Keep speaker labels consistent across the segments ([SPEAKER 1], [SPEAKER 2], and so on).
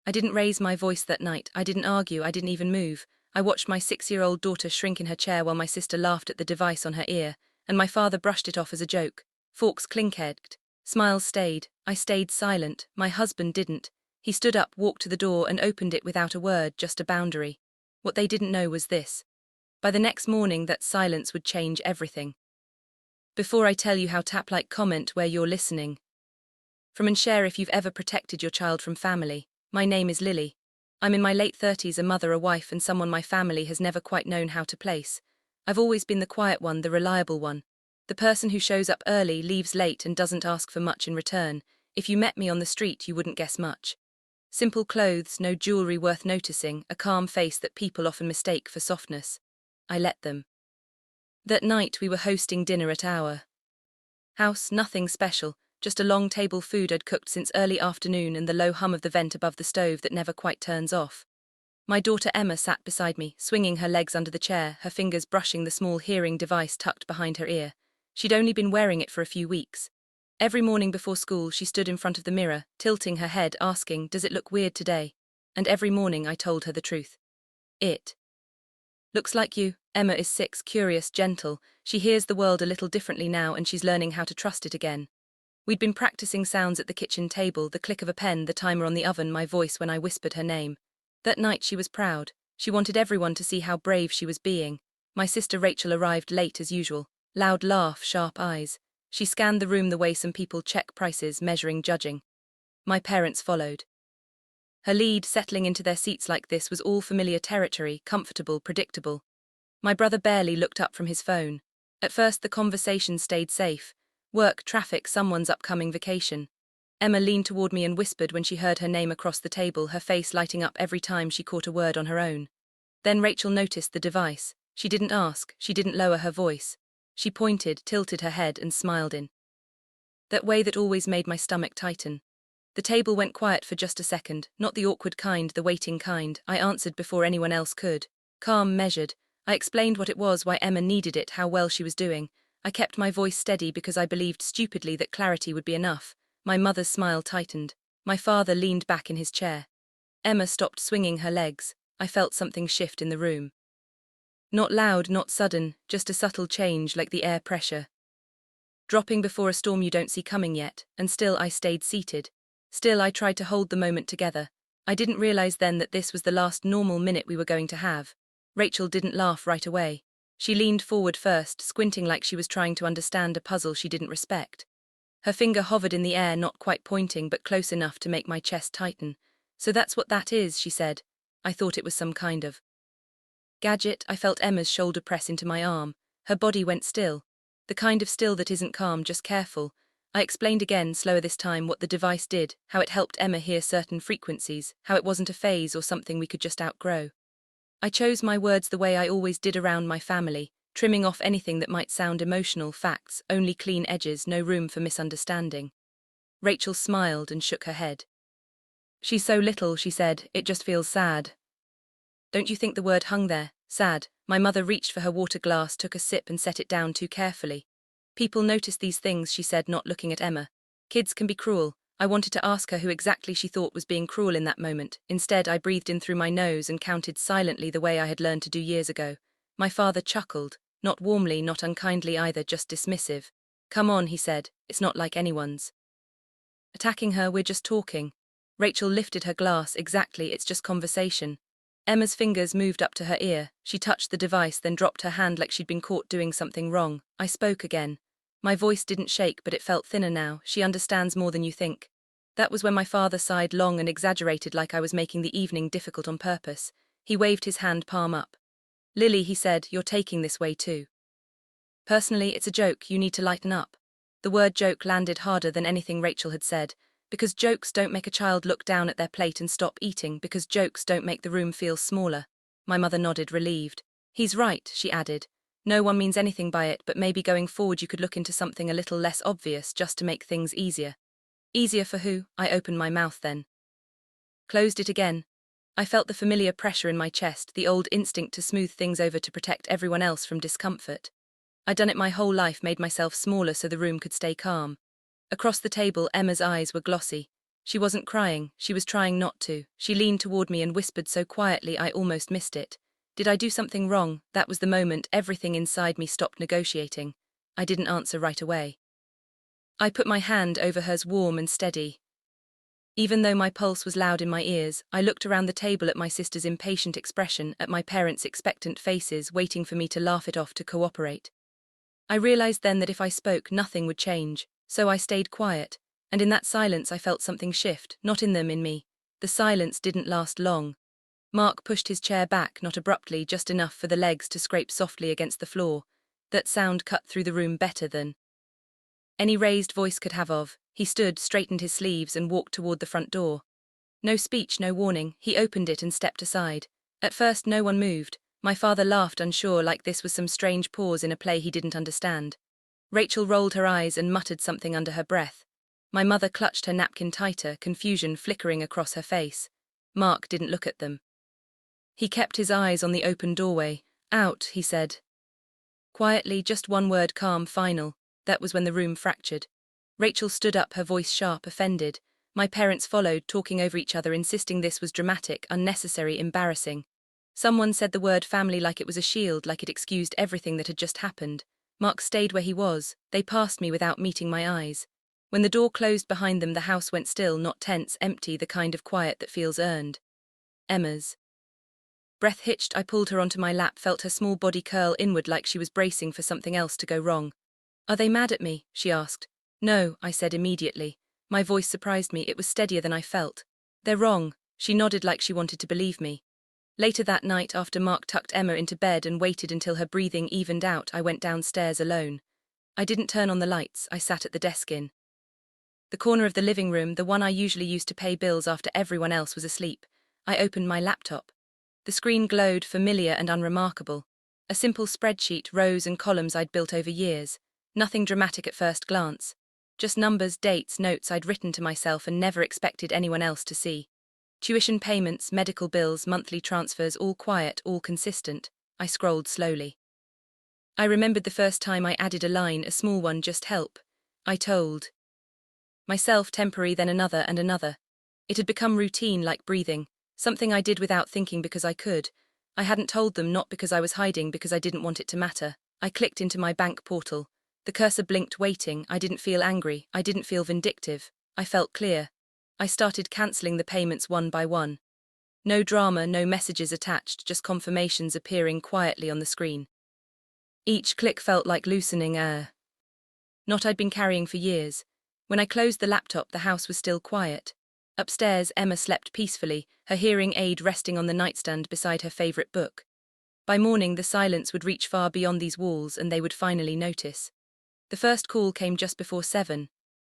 [SPEAKER 1] I didn't raise my voice that night. I didn't argue. I didn't even move. I watched my 6-year-old daughter shrink in her chair while my sister laughed at the device on her ear, and my father brushed it off as a joke. Forks clink-edged. Smiles stayed. I stayed silent. My husband didn't. He stood up, walked to the door, and opened it without a word, just a boundary. What they didn't know was this. By the next morning, that silence would change everything. Before I tell you how, tap like, comment where you're listening from, and share if you've ever protected your child from family. My name is Lily. I'm in my late 30s, a mother, a wife, and someone my family has never quite known how to place. I've always been the quiet one, the reliable one. The person who shows up early, leaves late, and doesn't ask for much in return. If you met me on the street, you wouldn't guess much. Simple clothes, no jewelry worth noticing, a calm face that people often mistake for softness. I let them. That night we were hosting dinner at our house, nothing special, just a long table, food I'd cooked since early afternoon, and the low hum of the vent above the stove that never quite turns off. My daughter Emma sat beside me, swinging her legs under the chair, her fingers brushing the small hearing device tucked behind her ear. She'd only been wearing it for a few weeks. Every morning before school she stood in front of the mirror, tilting her head, asking, "Does it look weird today?" And every morning I told her the truth. It looks like you. Emma is 6, curious, gentle. She hears the world a little differently now, and she's learning how to trust it again. We'd been practicing sounds at the kitchen table, the click of a pen, the timer on the oven, my voice when I whispered her name. That night she was proud. She wanted everyone to see how brave she was being. My sister Rachel arrived late as usual. Loud laugh, sharp eyes. She scanned the room the way some people check prices, measuring, judging. My parents followed. Her lead, settling into their seats like this, was all familiar territory, comfortable, predictable. My brother barely looked up from his phone. At first the conversation stayed safe. Work, traffic, someone's upcoming vacation. Emma leaned toward me and whispered when she heard her name across the table, her face lighting up every time she caught a word on her own. Then Rachel noticed the device. She didn't ask, she didn't lower her voice. She pointed, tilted her head, and smiled in that way that always made my stomach tighten. The table went quiet for just a second, not the awkward kind, the waiting kind. I answered before anyone else could. Calm, measured. I explained what it was, why Emma needed it, how well she was doing. I kept my voice steady because I believed stupidly that clarity would be enough. My mother's smile tightened. My father leaned back in his chair. Emma stopped swinging her legs. I felt something shift in the room. Not loud, not sudden, just a subtle change, like the air pressure dropping before a storm you don't see coming yet, and still I stayed seated. Still I tried to hold the moment together. I didn't realize then that this was the last normal minute we were going to have. Rachel didn't laugh right away. She leaned forward first, squinting like she was trying to understand a puzzle she didn't respect. Her finger hovered in the air, not quite pointing, but close enough to make my chest tighten. "So that's what that is," she said. I thought it was some kind of gadget. I felt Emma's shoulder press into my arm. Her body went still. The kind of still that isn't calm, just careful. I explained again, slower this time, what the device did, how it helped Emma hear certain frequencies, how it wasn't a phase or something we could just outgrow. I chose my words the way I always did around my family, trimming off anything that might sound emotional, facts, only clean edges, no room for misunderstanding. Rachel smiled and shook her head. "She's so little," she said, "it just feels sad." Don't you think the word hung there? Sad. My mother reached for her water glass, took a sip, and set it down too carefully. "People notice these things," she said, not looking at Emma. "Kids can be cruel." I wanted to ask her who exactly she thought was being cruel in that moment. Instead, I breathed in through my nose and counted silently the way I had learned to do years ago. My father chuckled, not warmly, not unkindly either, just dismissive. "Come on," he said, "it's not like anyone's attacking her, we're just talking." Rachel lifted her glass. "Exactly, it's just conversation." Emma's fingers moved up to her ear. She touched the device, then dropped her hand like she'd been caught doing something wrong. I spoke again. My voice didn't shake, but it felt thinner now. "She understands more than you think." That was when my father sighed long and exaggerated, like I was making the evening difficult on purpose. He waved his hand, palm up. "Lily," he said, "you're taking this way too personally. It's a joke, you need to lighten up." The word joke landed harder than anything Rachel had said. Because jokes don't make a child look down at their plate and stop eating, because jokes don't make the room feel smaller. My mother nodded, relieved. "He's right," she added. "No one means anything by it, but maybe going forward you could look into something a little less obvious, just to make things easier." "Easier for who?" I opened my mouth then closed it again. I felt the familiar pressure in my chest, the old instinct to smooth things over to protect everyone else from discomfort. I'd done it my whole life, made myself smaller so the room could stay calm. Across the table, Emma's eyes were glossy. She wasn't crying, she was trying not to. She leaned toward me and whispered so quietly I almost missed it. Did I do something wrong? That was the moment everything inside me stopped negotiating. I didn't answer right away. I put my hand over hers, warm and steady. Even though my pulse was loud in my ears, I looked around the table at my sister's impatient expression, at my parents' expectant faces, waiting for me to laugh it off, to cooperate. I realized then that if I spoke, nothing would change, so I stayed quiet, and in that silence I felt something shift, not in them, in me. The silence didn't last long. Mark pushed his chair back, not abruptly, just enough for the legs to scrape softly against the floor. That sound cut through the room better than any raised voice could have of. He stood, straightened his sleeves, and walked toward the front door. No speech, no warning, he opened it and stepped aside. At first no one moved. My father laughed, unsure, like this was some strange pause in a play he didn't understand. Rachel rolled her eyes and muttered something under her breath. My mother clutched her napkin tighter, confusion flickering across her face. Mark didn't look at them. He kept his eyes on the open doorway. Out, he said. Quietly, just one word, calm, final. That was when the room fractured. Rachel stood up, her voice sharp, offended. My parents followed, talking over each other, insisting this was dramatic, unnecessary, embarrassing. Someone said the word family like it was a shield, like it excused everything that had just happened. Mark stayed where he was. They passed me without meeting my eyes. When the door closed behind them, the house went still, not tense, empty, the kind of quiet that feels earned. Emma's breath hitched. I pulled her onto my lap, felt her small body curl inward like she was bracing for something else to go wrong. Are they mad at me? She asked. No, I said immediately. My voice surprised me, it was steadier than I felt. They're wrong. She nodded like she wanted to believe me. Later that night, after Mark tucked Emma into bed and waited until her breathing evened out, I went downstairs alone. I didn't turn on the lights, I sat at the desk in the corner of the living room, the one I usually used to pay bills after everyone else was asleep. I opened my laptop. The screen glowed, familiar and unremarkable. A simple spreadsheet, rows and columns I'd built over years. Nothing dramatic at first glance. Just numbers, dates, notes I'd written to myself and never expected anyone else to see. Tuition payments, medical bills, monthly transfers, all quiet, all consistent. I scrolled slowly. I remembered the first time I added a line, a small one, just help. I told myself, temporary, then another and another. It had become routine, like breathing, something I did without thinking because I could. I hadn't told them, not because I was hiding, because I didn't want it to matter. I clicked into my bank portal. The cursor blinked, waiting. I didn't feel angry. I didn't feel vindictive. I felt clear. I started cancelling the payments one by one. No drama, no messages attached, just confirmations appearing quietly on the screen. Each click felt like loosening a knot I'd been carrying for years. When I closed the laptop, the house was still quiet. Upstairs, Emma slept peacefully, her hearing aid resting on the nightstand beside her favorite book. By morning, the silence would reach far beyond these walls, and they would finally notice. The first call came just before 7.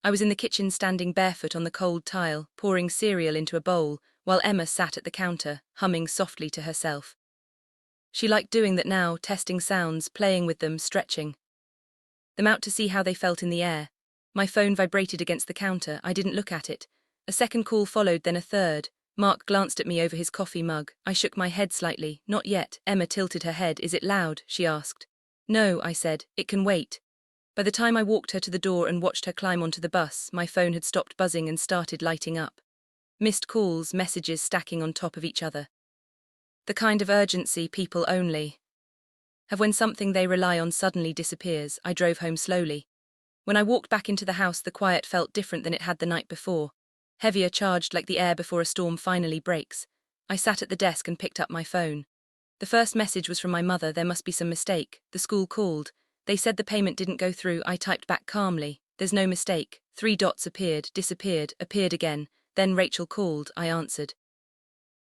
[SPEAKER 1] I was in the kitchen, standing barefoot on the cold tile, pouring cereal into a bowl, while Emma sat at the counter, humming softly to herself. She liked doing that now, testing sounds, playing with them, stretching them out to see how they felt in the air. My phone vibrated against the counter. I didn't look at it. A second call followed, then a third. Mark glanced at me over his coffee mug. I shook my head slightly. Not yet. Emma tilted her head. Is it loud? She asked. No, I said. It can wait. By the time I walked her to the door and watched her climb onto the bus, my phone had stopped buzzing and started lighting up. Missed calls, messages stacking on top of each other. The kind of urgency people only have when something they rely on suddenly disappears. I drove home slowly. When I walked back into the house, the quiet felt different than it had the night before. Heavier, charged, like the air before a storm finally breaks. I sat at the desk and picked up my phone. The first message was from my mother. There must be some mistake. The school called. They said the payment didn't go through. I typed back calmly. There's no mistake. 3 dots appeared, disappeared, appeared again. Then Rachel called. I answered.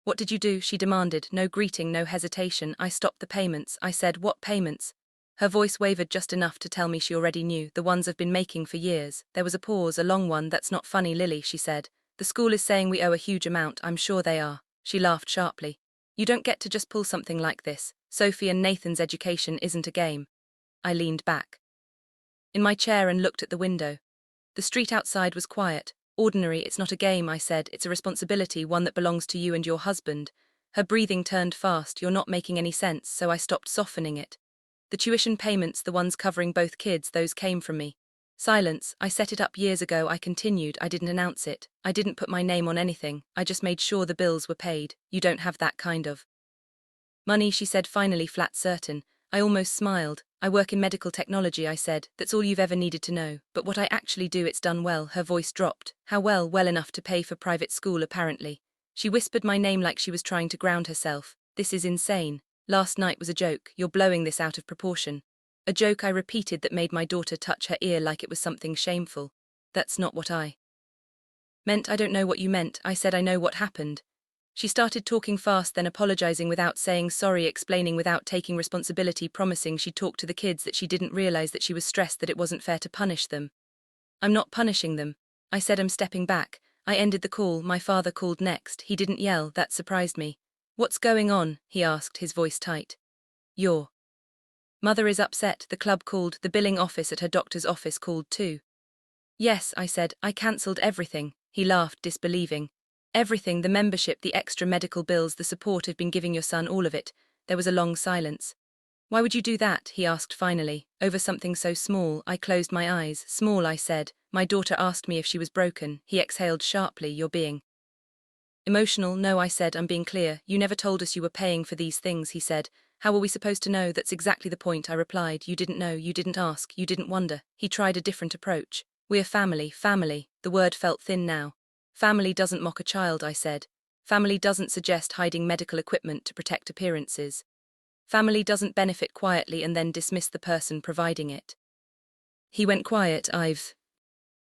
[SPEAKER 1] What did you do? She demanded. No greeting, no hesitation. I stopped the payments. I said, what payments? Her voice wavered just enough to tell me she already knew. The ones I've been making for years. There was a pause, a long one. That's not funny, Lily, she said. The school is saying we owe a huge amount. I'm sure they are. She laughed sharply. You don't get to just pull something like this. Sophie and Nathan's education isn't a game. I leaned back in my chair and looked at the window. The street outside was quiet. Ordinary. It's not a game, I said. It's a responsibility, one that belongs to you and your husband. Her breathing turned fast. You're not making any sense, so I stopped softening it. The tuition payments, the ones covering both kids, those came from me. Silence. I set it up years ago, I continued. I didn't announce it. I didn't put my name on anything. I just made sure the bills were paid. You don't have that kind of money, she said finally, flat certain. I almost smiled. I work in medical technology, I said. That's all you've ever needed to know. But what I actually do, it's done well. Her voice dropped. How well? Well enough to pay for private school, apparently. She whispered my name like she was trying to ground herself. This is insane. Last night was a joke. You're blowing this out of proportion. A joke, I repeated, that made my daughter touch her ear like it was something shameful. That's not what I meant. I don't know what you meant. I said I know what happened. She started talking fast, then apologizing without saying sorry, explaining without taking responsibility, promising she'd talk to the kids, that she didn't realize that she was stressed, that it wasn't fair to punish them. I'm not punishing them. I said I'm stepping back. I ended the call. My father called next. He didn't yell. That surprised me. What's going on? He asked, his voice tight. Your mother is upset. The club called. The billing office at her doctor's office called too. Yes, I said. I cancelled everything. He laughed, disbelieving. Everything, the membership, the extra medical bills, the support I've been giving your son, all of it. There was a long silence. Why would you do that? He asked finally. Over something so small. I closed my eyes. Small, I said. My daughter asked me if she was broken. He exhaled sharply. You're being emotional? No, I said. I'm being clear. You never told us you were paying for these things, he said. How were we supposed to know? That's exactly the point, I replied. You didn't know, you didn't ask, you didn't wonder. He tried a different approach. We're family, family. The word felt thin now. Family doesn't mock a child, I said. Family doesn't suggest hiding medical equipment to protect appearances. Family doesn't benefit quietly and then dismiss the person providing it. He went quiet. I've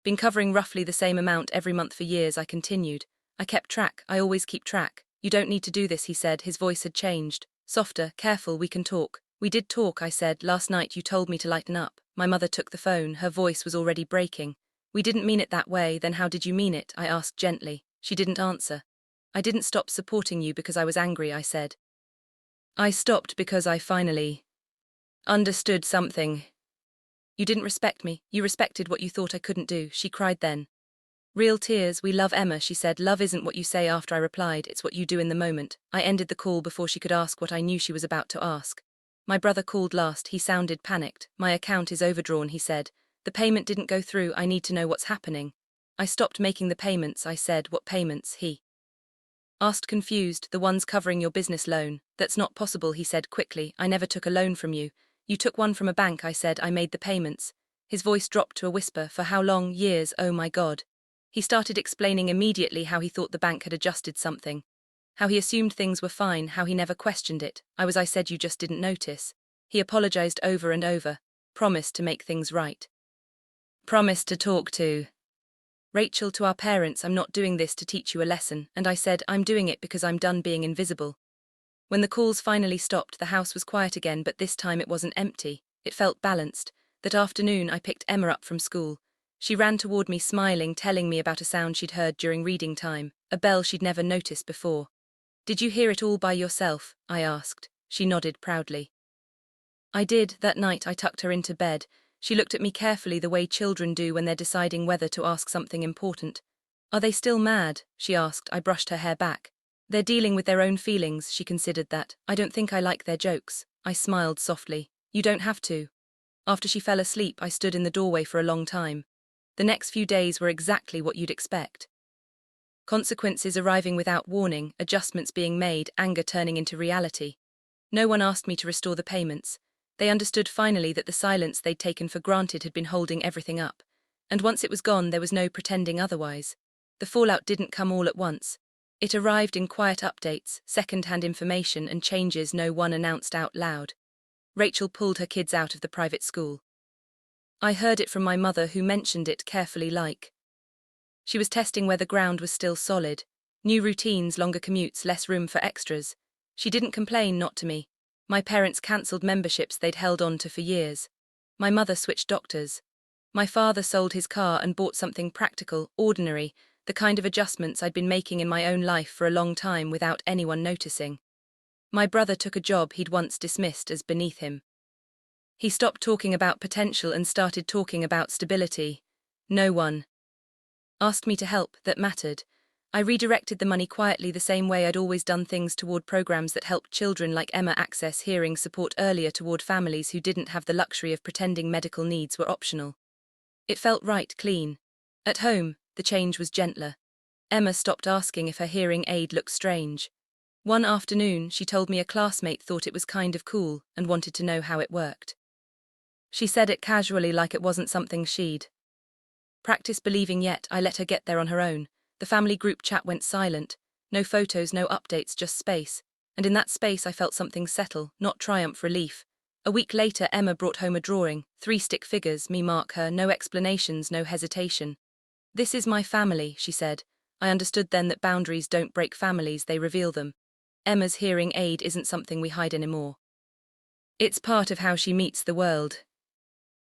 [SPEAKER 1] been covering roughly the same amount every month for years, I continued. I kept track. I always keep track. You don't need to do this, he said. His voice had changed. Softer, careful, we can talk. We did talk, I said. Last night you told me to lighten up. My mother took the phone. Her voice was already breaking. We didn't mean it that way. Then how did you mean it? I asked gently. She didn't answer. I didn't stop supporting you because I was angry, I said. I stopped because I finally understood something. You didn't respect me. You respected what you thought I couldn't do, she cried then. Real tears. We love Emma, she said. Love isn't what you say after, I replied. It's what you do in the moment. I ended the call before she could ask what I knew she was about to ask. My brother called last. He sounded panicked. My account is overdrawn, he said. The payment didn't go through. I need to know what's happening. I stopped making the payments, I said. What payments? He asked, confused. The ones covering your business loan. That's not possible, he said quickly. I never took a loan from you. You took one from a bank, I said. I made the payments. His voice dropped to a whisper. For how long? Years. Oh my God. He started explaining immediately how he thought the bank had adjusted something. How he assumed things were fine, how he never questioned it. I said you just didn't notice. He apologized over and over. Promised to make things right. Promised to talk to Rachel, to our parents. I'm not doing this to teach you a lesson. And I said, I'm doing it because I'm done being invisible. When the calls finally stopped, the house was quiet again, but this time it wasn't empty. It felt balanced. That afternoon I picked Emma up from school. She ran toward me smiling, telling me about a sound she'd heard during reading time, a bell she'd never noticed before. Did you hear it all by yourself? I asked. She nodded proudly. I did. That night I tucked her into bed. She looked at me carefully, the way children do when they're deciding whether to ask something important. Are they still mad? She asked. I brushed her hair back. They're dealing with their own feelings, she considered that. I don't think I like their jokes. I smiled softly. You don't have to. After she fell asleep, I stood in the doorway for a long time. The next few days were exactly what you'd expect. Consequences arriving without warning, adjustments being made, anger turning into reality. No one asked me to restore the payments. They understood finally that the silence they'd taken for granted had been holding everything up. And once it was gone, there was no pretending otherwise. The fallout didn't come all at once. It arrived in quiet updates, second-hand information, and changes no one announced out loud. Rachel pulled her kids out of the private school. I heard it from my mother, who mentioned it carefully, like she was testing where the ground was still solid. New routines, longer commutes, less room for extras. She didn't complain, not to me. My parents cancelled memberships they'd held on to for years. My mother switched doctors. My father sold his car and bought something practical, ordinary, the kind of adjustments I'd been making in my own life for a long time without anyone noticing. My brother took a job he'd once dismissed as beneath him. He stopped talking about potential and started talking about stability. No one asked me to help that mattered. I redirected the money quietly, the same way I'd always done things, toward programs that helped children like Emma access hearing support earlier, toward families who didn't have the luxury of pretending medical needs were optional. It felt right, clean. At home, the change was gentler. Emma stopped asking if her hearing aid looked strange. One afternoon, she told me a classmate thought it was kind of cool and wanted to know how it worked. She said it casually, like it wasn't something she'd practice believing yet. I let her get there on her own. The family group chat went silent. No photos, no updates, just space. And in that space I felt something settle, not triumph, relief. A week later, Emma brought home a drawing, 3 stick figures, me mark her, no explanations, no hesitation. "This is my family," she said. I understood then that boundaries don't break families, they reveal them. Emma's hearing aid isn't something we hide anymore. It's part of how she meets the world.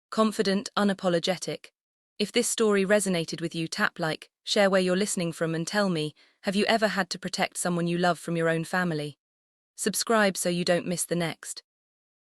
[SPEAKER 1] Confident, unapologetic. If this story resonated with you, tap like, share where you're listening from, and tell me, have you ever had to protect someone you love from your own family? Subscribe so you don't miss the next.